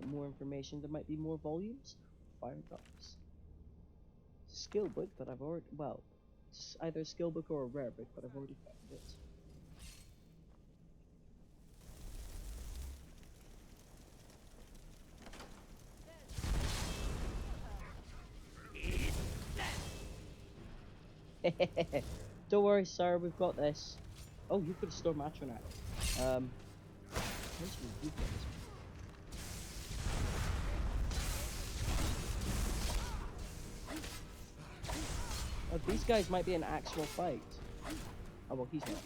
More information. There might be more volumes. Fire drops. It's a skill book, but I've already... Well, it's either a skill book or a rare book, but I've already found it. Don't worry, sir, we've got this. Oh, you could have stored Matronac. Eventually you've got this one. Oh, these guys might be an actual fight. Oh, well, he's not.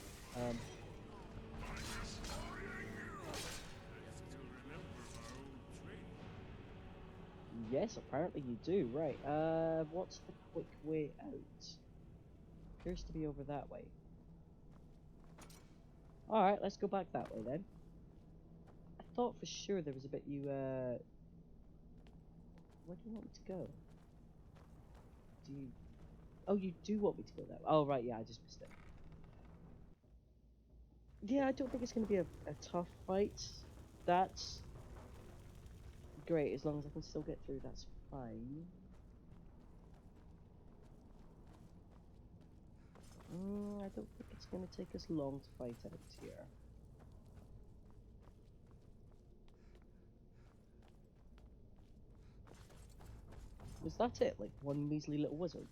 Yes, apparently you do. Right, what's the quick way out? Appears to be over that way. Alright, let's go back that way then. I thought for sure there was a bit you, where do you want me to go? Do you... Oh, you do want me to go that way. Oh, right, yeah, I just missed it. Yeah, I don't think it's going to be a tough fight. That's great, as long as I can still get through, that's fine. I don't think it's going to take us long to fight out here. Was that it? Like one measly little wizard?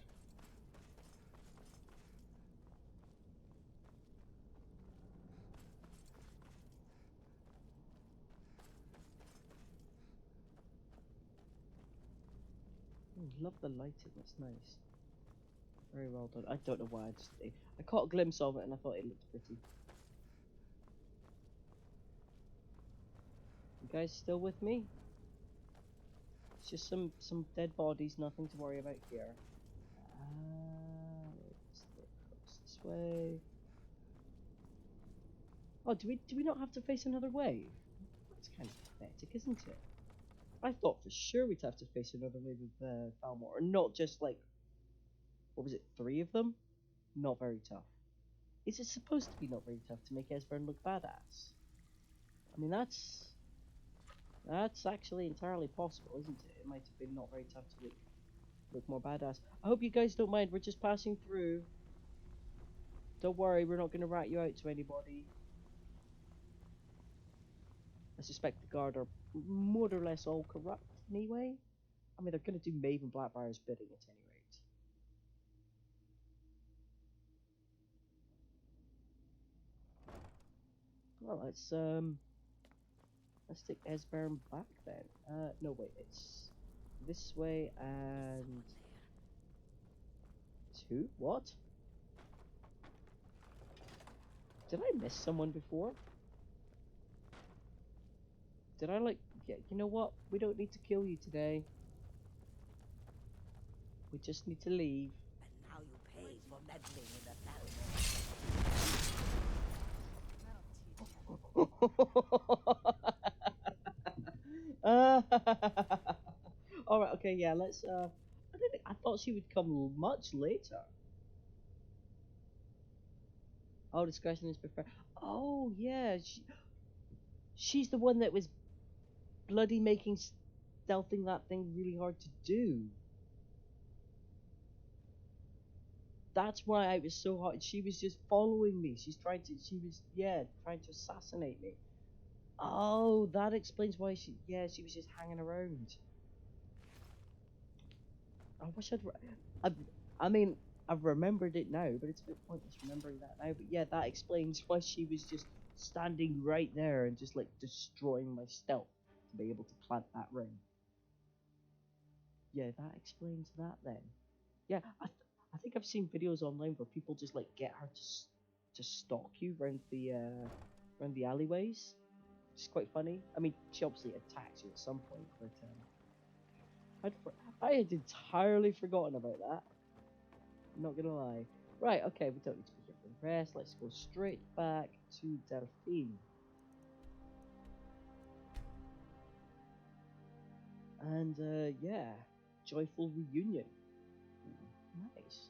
Love the lighting, it's nice. Very well done. I don't know why, I caught a glimpse of it and I thought it looked pretty. You guys still with me? It's just some dead bodies, nothing to worry about here. Let's look across this way. Oh, do we not have to face another wave? That's kind of pathetic, isn't it? I thought for sure we'd have to face another wave of Falmor, and not just like, what was it, 3 of them? Not very tough. Is it supposed to be not very tough to make Esbern look badass? I mean, that's actually entirely possible, isn't it? It might have been not very tough to look more badass. I hope you guys don't mind, we're just passing through. Don't worry, we're not going to rat you out to anybody. I suspect the guard are more or less all corrupt anyway. I mean, they're going to do Maeve and Blackbriar's bidding at any rate. Well, let's take Esbern back then. No wait, it's this way and 2? What? Did I miss someone before? Did I like... Yeah, you know what? We don't need to kill you today. We just need to leave. And now you pay for meddling in the Alright, okay, yeah, let's, I thought she would come much later. Oh, discretion is preferred. Oh, yeah, she's the one that was bloody making stealthing that thing really hard to do. That's why I was so hard. She was just following me. She was trying to assassinate me. Oh, that explains why she was just hanging around. I wish I mean, I've remembered it now, but it's a bit pointless remembering that now. But yeah, that explains why she was just standing right there and just like destroying my stealth to be able to plant that ring. Yeah, that explains that then. Yeah, I think I've seen videos online where people just like get her to stalk you around the alleyways. It's quite funny. I mean, she obviously attacks you at some point, but I had entirely forgotten about that. I'm not gonna lie. Right, okay, we don't need to be here for the rest. Let's go straight back to Delphine. And yeah, joyful reunion. Nice.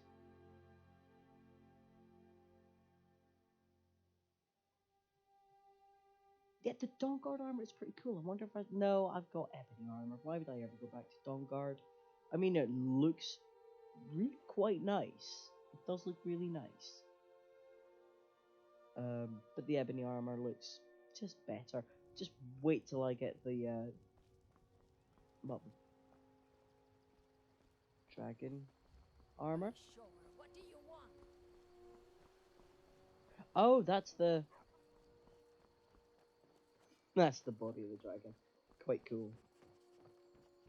Yeah, the Dawnguard armor is pretty cool. I wonder if no, I've got ebony armor. Why would I ever go back to Dawnguard? I mean, it looks really quite nice. It does look really nice. But the ebony armor looks just better. Just wait till I get the dragon armor. Sure, what do you want? Oh, that's the body of the dragon. Quite cool.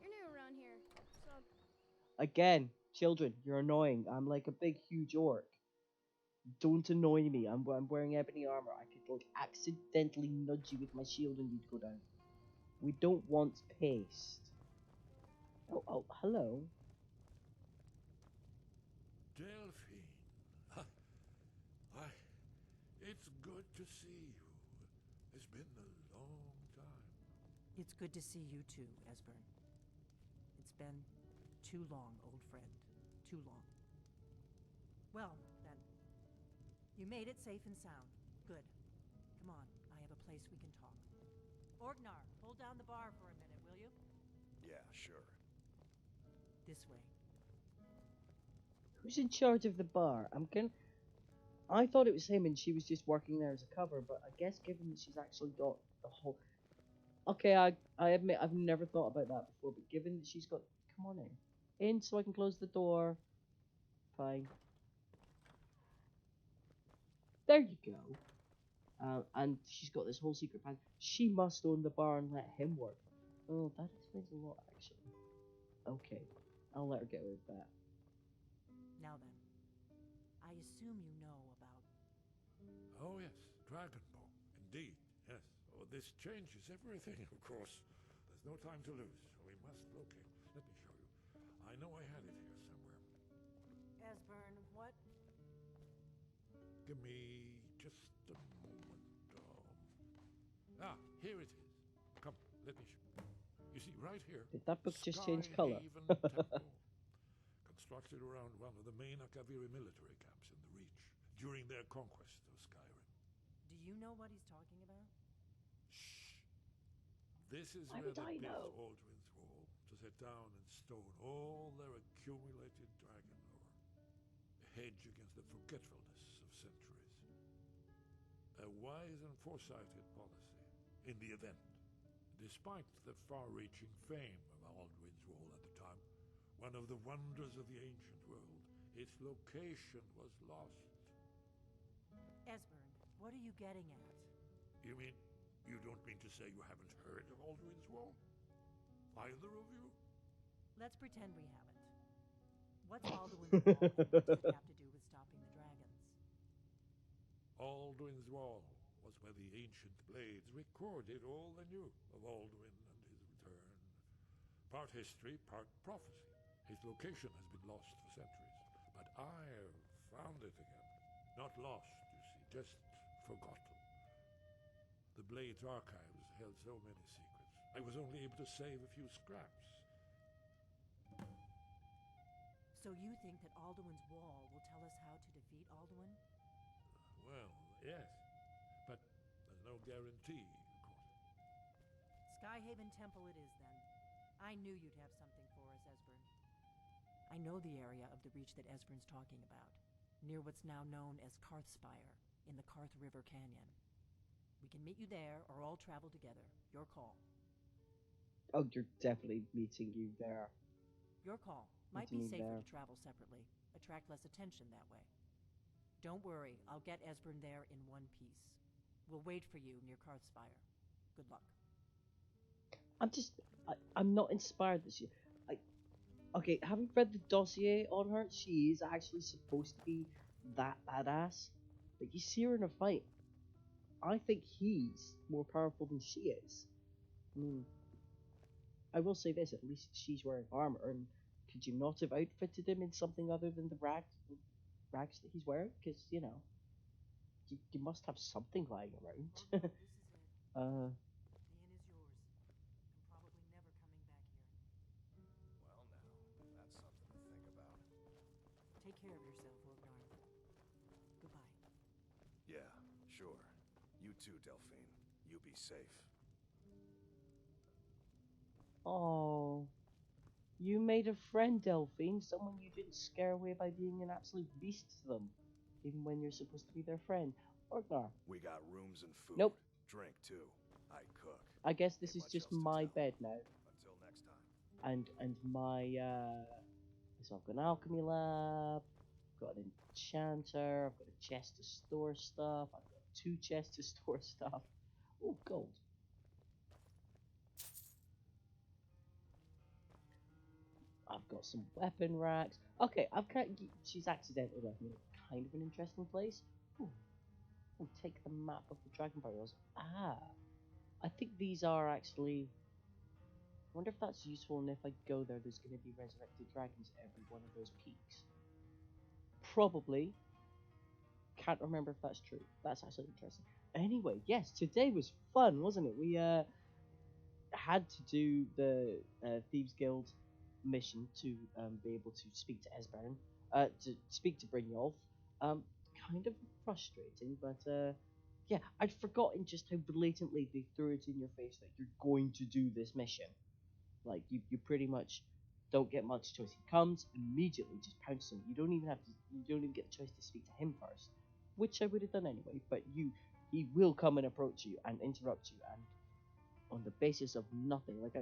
You're new around here, so... Again, children, you're annoying. I'm like a big, huge orc. Don't annoy me. I'm wearing ebony armor. I could like accidentally nudge you with my shield and you'd go down. We don't want paste. Oh, hello. Delphine. It's good to see you. It's been a long time. It's good to see you too, Esbern. It's been too long, old friend. Too long. Well, then. You made it safe and sound. Good. Come on, I have a place we can talk. Orgnar, hold down the bar for a minute, will you? Yeah, sure. This way. Who's in charge of the bar? I thought it was him and she was just working there as a cover, but I guess given that she's actually got the whole... Okay, I admit I've never thought about that before, but given that she's got... Come on in. In so I can close the door. Fine. There you go. And she's got this whole secret plan. She must own the bar and let him work. Oh, that explains a lot, actually. Okay, I'll let her get away with that. Now then, I assume you know about... Oh yes, Dragonborn. Indeed, yes. Oh, this changes everything, of course. There's no time to lose. We must locate. Let me show you. I know I had it here somewhere. Esbern, what? Give me just a moment. Here it is. Come, let me show you. You see, right here. Did that book just change color? Temple, constructed around one of the main Akaviri military camps in the Reach during their conquest of Skyrim. Do you know what he's talking about? Shh. This is Why where would I they built know? Aldrin's Wall to set down in stone all their accumulated dragon lore. A hedge against the forgetfulness of centuries. A wise and foresighted policy in the event. Despite the far-reaching fame of Aldrin's Wall at the time, one of the wonders of the ancient world, its location was lost. Esbern, what are you getting at? You mean, you don't mean to say you haven't heard of Aldrin's Wall? Either of you? Let's pretend we haven't. What's Alduin's Wall and what does it have to do with stopping the dragons? Alduin's Wall was where the ancient blades recorded all they knew of Alduin and his return. Part history, part prophecy. His location has been lost for centuries, but I've found it again. Not lost, you see, just forgotten. The Blade's archives held so many secrets. I was only able to save a few scraps. So you think that Alduin's Wall will tell us how to defeat Alduin? Well, yes, but there's no guarantee, of course. Skyhaven Temple it is, then. I knew you'd have something for us, Esbern. I know the area of the reach that Esbern's talking about, near what's now known as Karthspire, in the Karth River Canyon. We can meet you there, or all travel together. Your call. Oh, you're definitely meeting you there. Your call. Might be safer to travel separately. Attract less attention that way. Don't worry, I'll get Esbern there in one piece. We'll wait for you near Karthspire. Good luck. I'm not inspired this year. Okay, having read the dossier on her, she is actually supposed to be that badass. But you see her in a fight, I think he's more powerful than she is. I mean, I will say this, at least she's wearing armor, and could you not have outfitted him in something other than the rags that he's wearing? Because, you know, you must have something lying around. This is it. The inn is yours. I'm probably never coming back here. Well now, that's something to think about. Take care of yourself, Orgnar. Goodbye. Yeah, sure. You too, Delphine. You be safe. Oh, you made a friend, Delphine, someone you didn't scare away by being an absolute beast to them, even when you're supposed to be their friend. Orgnar. We got rooms and food. Nope. Drink too. I cook. I guess this Ain't is much just else to my tell. bed now. Until next time. And my, so I've got an alchemy lab, I've got an enchanter, I've got a chest to store stuff, I've got 2 chests to store stuff. Oh, gold. I've got some weapon racks. Okay, she's accidentally left me in kind of an interesting place. Ooh. Oh, take the map of the dragon barrels. Ah, I think these are actually. I wonder if that's useful, and if I go there, there's going to be resurrected dragons at every one of those peaks. Probably. Can't remember if that's true. That's actually interesting. Anyway, yes, today was fun, wasn't it? We had to do the Thieves Guild mission to be able to speak to Esbern, to speak to Brynjolf. Kind of frustrating, but yeah, I'd forgotten just how blatantly they threw it in your face that you're going to do this mission. Like you pretty much don't get much choice. He comes immediately, just pounces on you. You don't even get the choice to speak to him first, which I would have done anyway. But he will come and approach you and interrupt you, and on the basis of nothing. Like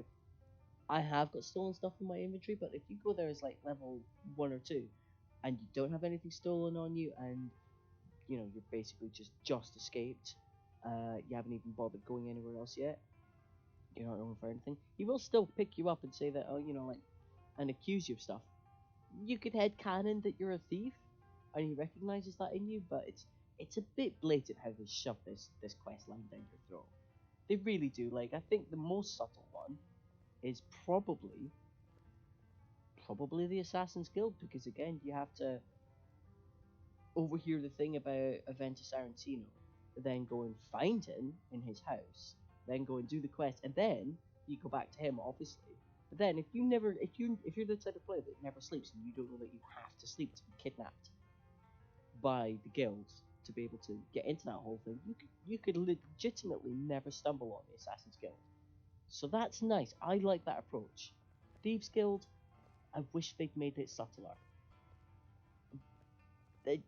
I have got stolen stuff in my inventory, but if you go there as like level 1 or 2, and you don't have anything stolen on you, and you know you're basically just escaped, you haven't even bothered going anywhere else yet, you're not known for anything, he will still pick you up and say that, oh, you know, like, and accuse you of stuff. You could headcanon that you're a thief, and he recognizes that in you, but it's a bit blatant how they shove this quest line down your throat. They really do. Like, I think the most subtle one is probably the Assassin's Guild, because again, you have to overhear the thing about Aventus Arentino, then go and find him in his house, then go and do the quest, and then you go back to him, obviously. But then if you're the type of player that never sleeps, and you don't know that you have to sleep to be kidnapped by the guild to be able to get into that whole thing, you could legitimately never stumble on the Assassin's Guild. So that's nice. I like that approach. Thieves Guild, I wish they'd made it subtler.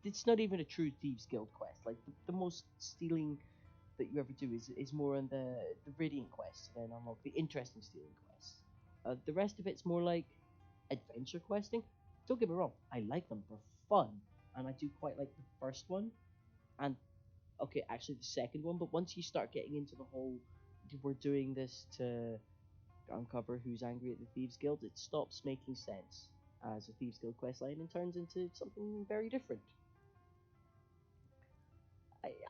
It's not even a true Thieves Guild quest. Like, the most stealing that you ever do is more on the Radiant quest, and then unlock the interesting stealing quests. The rest of it's more like adventure questing. Don't get me wrong, I like them. They're fun, and I do quite like the first one, and okay, actually the second one. But once you start getting into the whole, we're doing this to uncover who's angry at the Thieves Guild, it stops making sense as a Thieves Guild questline and turns into something very different.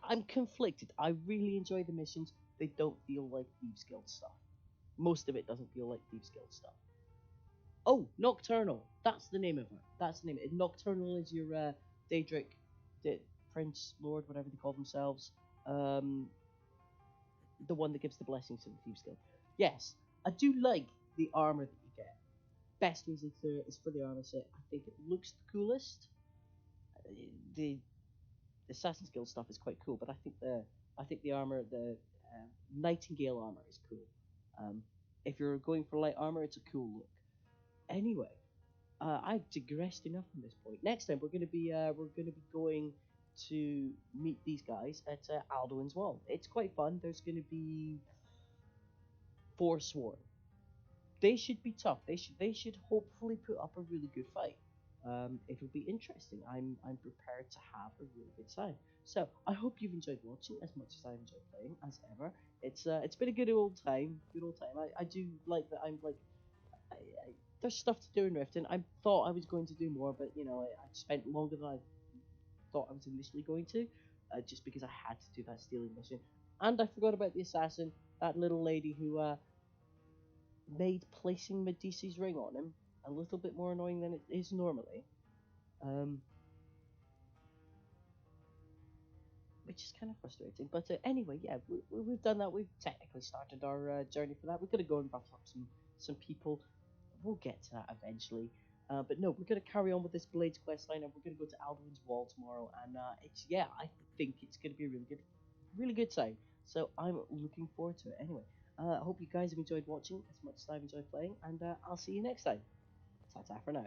I'm conflicted. I really enjoy the missions. They don't feel like Thieves Guild stuff. Most of it doesn't feel like Thieves Guild stuff. Oh, Nocturnal. That's the name of it. That's the name of it. Nocturnal is your Daedric, Prince, Lord, whatever they call themselves. The one that gives the blessings to the Thieves Guild. Yes, I do like the armor that you get. Best reason is for the armor set. I think it looks the coolest. The Assassin's Guild stuff is quite cool, but I think the armor, the Nightingale armor is cool. If you're going for light armor, it's a cool look. Anyway, I've digressed enough from this point. Next time we're gonna be going to meet these guys at Alduin's Wall. It's quite fun. There's gonna be Forsworn. They should be tough. They should hopefully put up a really good fight. It'll be interesting. I'm prepared to have a really good time. So I hope you've enjoyed watching as much as I enjoyed playing as ever. It's been a good old time. I do like that. There's stuff to do in Riften. I thought I was going to do more, but you know I spent longer than I thought I was initially going to, just because I had to do that stealing mission. And I forgot about the assassin, that little lady who made placing Medici's ring on him a little bit more annoying than it is normally. Which is kind of frustrating. But anyway, yeah, we've done that. We've technically started our journey for that. We're going to go and buff up some people. We'll get to that eventually. But no, we're going to carry on with this Blades quest line, and we're going to go to Alduin's Wall tomorrow. And I think it's going to be a really good time. So I'm looking forward to it. Anyway, I hope you guys have enjoyed watching as much as I've enjoyed playing, and I'll see you next time. Ta-ta for now.